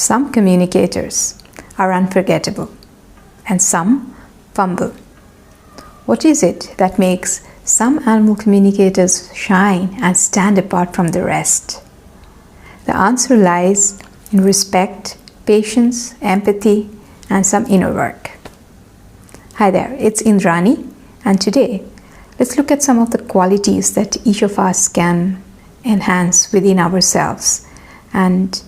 Some communicators are unforgettable and some fumble. What is it that makes some animal communicators shine and stand apart from the rest? The answer lies in respect, patience, empathy, and some inner work. Hi there, it's Indrani, and today let's look at some of the qualities that each of us can enhance within ourselves and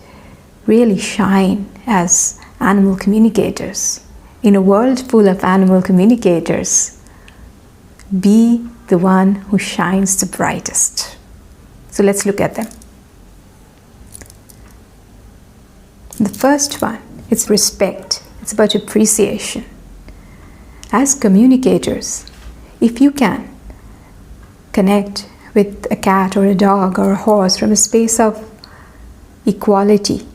really shine as animal communicators. In a world full of animal communicators, be the one who shines the brightest. So let's look at them. The first one is respect. It's about appreciation. As communicators, if you can connect with a cat or a dog or a horse from a space of equality,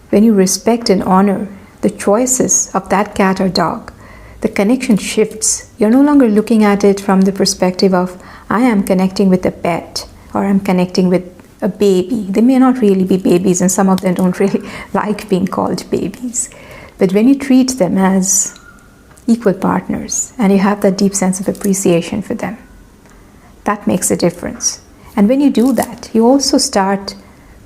when you respect and honor the choices of that cat or dog, the connection shifts. You're no longer looking at it from the perspective of, I am connecting with a pet or I'm connecting with a baby. They may not really be babies, and some of them don't really like being called babies. But when you treat them as equal partners and you have that deep sense of appreciation for them, that makes a difference. And when you do that, you also start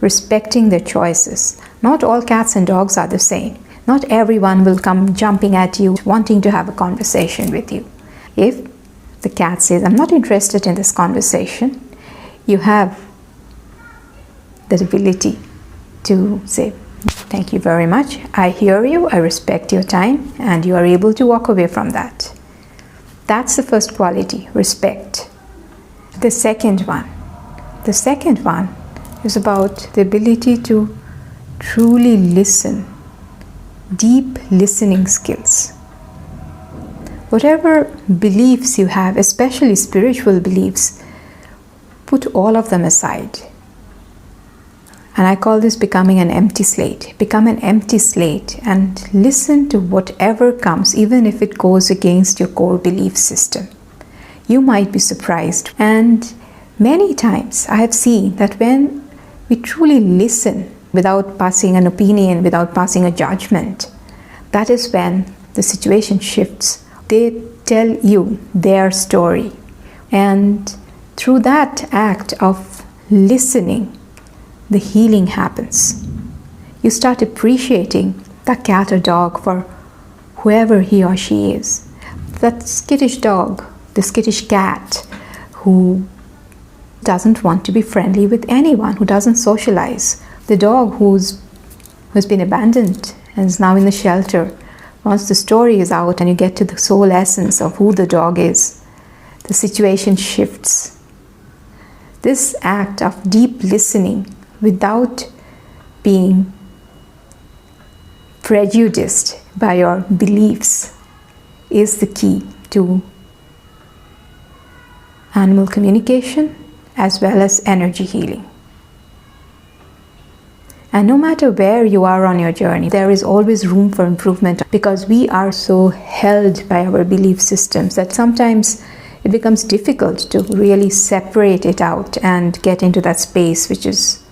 respecting their choices. Not all cats and dogs are the same. Not everyone will come jumping at you, wanting to have a conversation with you. If the cat says, I'm not interested in this conversation, you have that ability to say, thank you very much, I hear you, I respect your time, and you are able to walk away from that. That's the first quality, respect. The second one is about the ability to truly listen, deep listening skills. Whatever beliefs you have, especially spiritual beliefs, put all of them aside. And I call this becoming an empty slate. Become an empty slate and listen to whatever comes, even if it goes against your core belief system. You might be surprised. And many times I have seen that when we truly listen without passing an opinion, without passing a judgment, that is when the situation shifts. They tell you their story. And through that act of listening, the healing happens. You start appreciating the cat or dog for whoever he or she is. That skittish dog, the skittish cat who doesn't want to be friendly with anyone, who doesn't socialize. The dog who's been abandoned and is now in the shelter. Once the story is out and you get to the soul essence of who the dog is, the situation shifts. This act of deep listening without being prejudiced by your beliefs is the key to animal communication as well as energy healing. And no matter where you are on your journey, there is always room for improvement, because we are so held by our belief systems that sometimes it becomes difficult to really separate it out and get into that space which is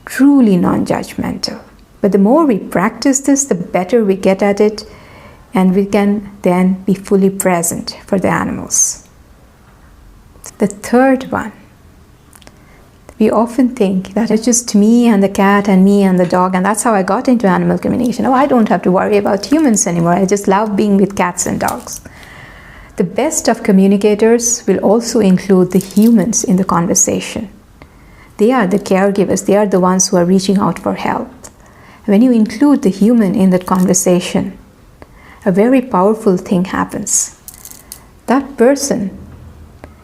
truly non-judgmental. But the more we practice this, the better we get at it, and we can then be fully present for the animals. The third one, we often think that it's just me and the cat and me and the dog, and that's how I got into animal communication. Oh, I don't have to worry about humans anymore. I just love being with cats and dogs. The best of communicators will also include the humans in the conversation. They are the caregivers. They are the ones who are reaching out for help. When you include the human in that conversation, a very powerful thing happens. That person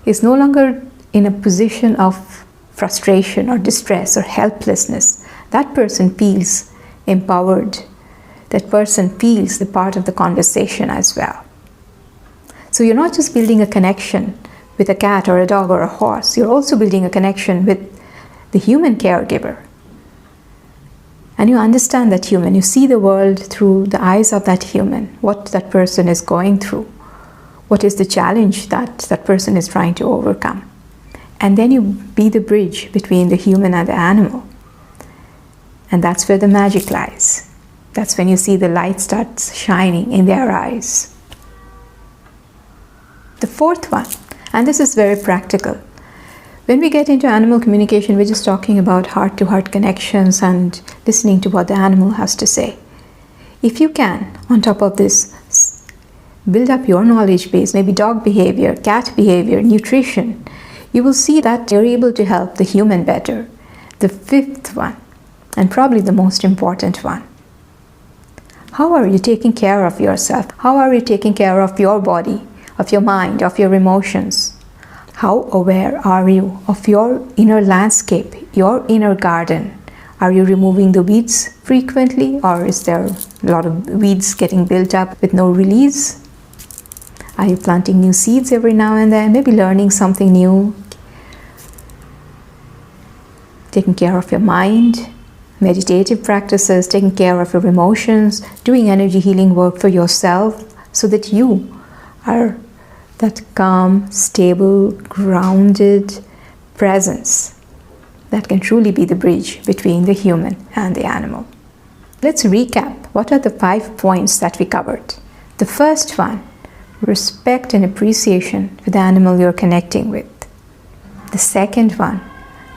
is no longer in a position of frustration or distress or helplessness. That person feels empowered. That person feels the part of the conversation as well. So you're not just building a connection with a cat or a dog or a horse. You're also building a connection with the human caregiver. And you understand that human. You see the world through the eyes of that human, what that person is going through, what is the challenge that that person is trying to overcome. And then you be the bridge between the human and the animal. And that's where the magic lies. That's when you see the light starts shining in their eyes. The fourth one, and this is very practical. When we get into animal communication, we're just talking about heart-to-heart connections and listening to what the animal has to say. If you can, on top of this, build up your knowledge base, maybe dog behavior, cat behavior, nutrition, you will see that you're able to help the human better. The fifth one, and probably the most important one. How are you taking care of yourself? How are you taking care of your body, of your mind, of your emotions? How aware are you of your inner landscape, your inner garden? Are you removing the weeds frequently, or is there a lot of weeds getting built up with no release? Are you planting new seeds every now and then, maybe learning something new? Taking care of your mind, meditative practices, taking care of your emotions, doing energy healing work for yourself so that you are that calm, stable, grounded presence that can truly be the bridge between the human and the animal. Let's recap. What are the 5 points that we covered? The first one, respect and appreciation for the animal you're connecting with. The second one,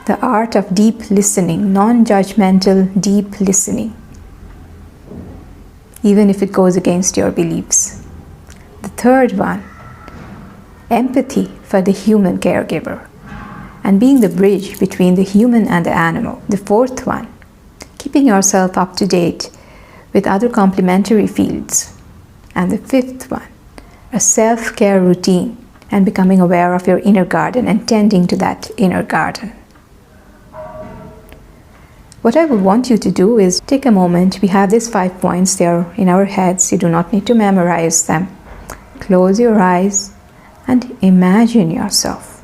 the art of deep listening, non-judgmental deep listening, even if it goes against your beliefs. The third one, empathy for the human caregiver and being the bridge between the human and the animal. The fourth one, keeping yourself up to date with other complementary fields. And the fifth one, a self-care routine and becoming aware of your inner garden and tending to that inner garden. What I would want you to do is take a moment. We have these 5 points there in our heads. You do not need to memorize them. Close your eyes and imagine yourself.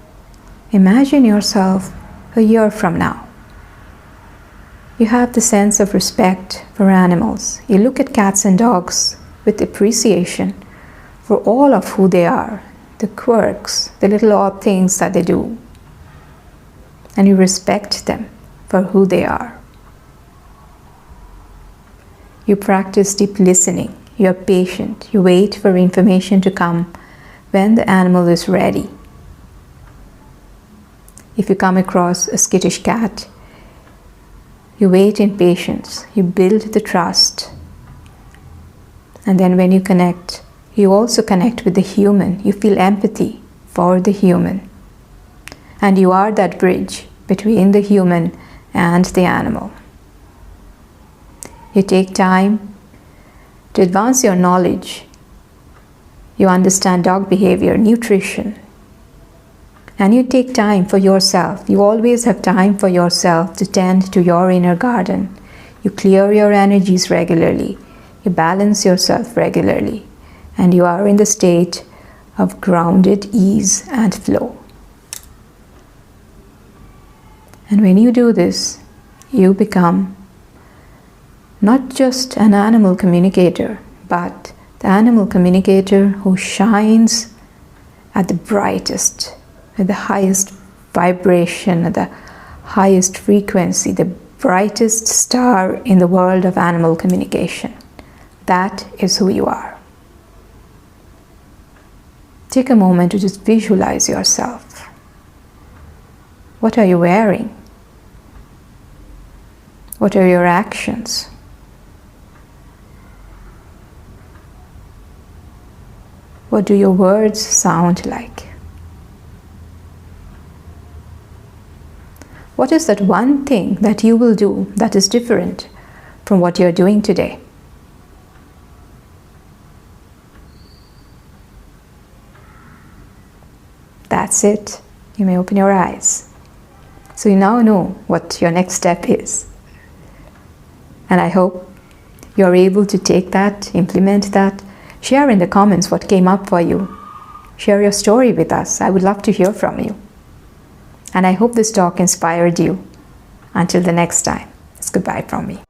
Imagine yourself a year from now. You have the sense of respect for animals. You look at cats and dogs with appreciation for all of who they are, the quirks, the little odd things that they do. And you respect them for who they are. You practice deep listening. You're patient. You wait for information to come when the animal is ready. If you come across a skittish cat, you wait in patience. You build the trust. And then when you connect, you also connect with the human. You feel empathy for the human. And you are that bridge between the human and the animal. You take time to advance your knowledge. You understand dog behavior, nutrition. And you take time for yourself. You always have time for yourself to tend to your inner garden. You clear your energies regularly. You balance yourself regularly. And you are in the state of grounded ease and flow. And when you do this, you become not just an animal communicator, but the animal communicator who shines at the brightest, at the highest vibration, at the highest frequency, the brightest star in the world of animal communication. That is who you are. Take a moment to just visualize yourself. What are you wearing? What are your actions? What do your words sound like? What is that one thing that you will do that is different from what you're doing today? That's it. You may open your eyes. So you now know what your next step is. And I hope you're able to take that, implement that. Share in the comments what came up for you. Share your story with us. I would love to hear from you. And I hope this talk inspired you. Until the next time, it's goodbye from me.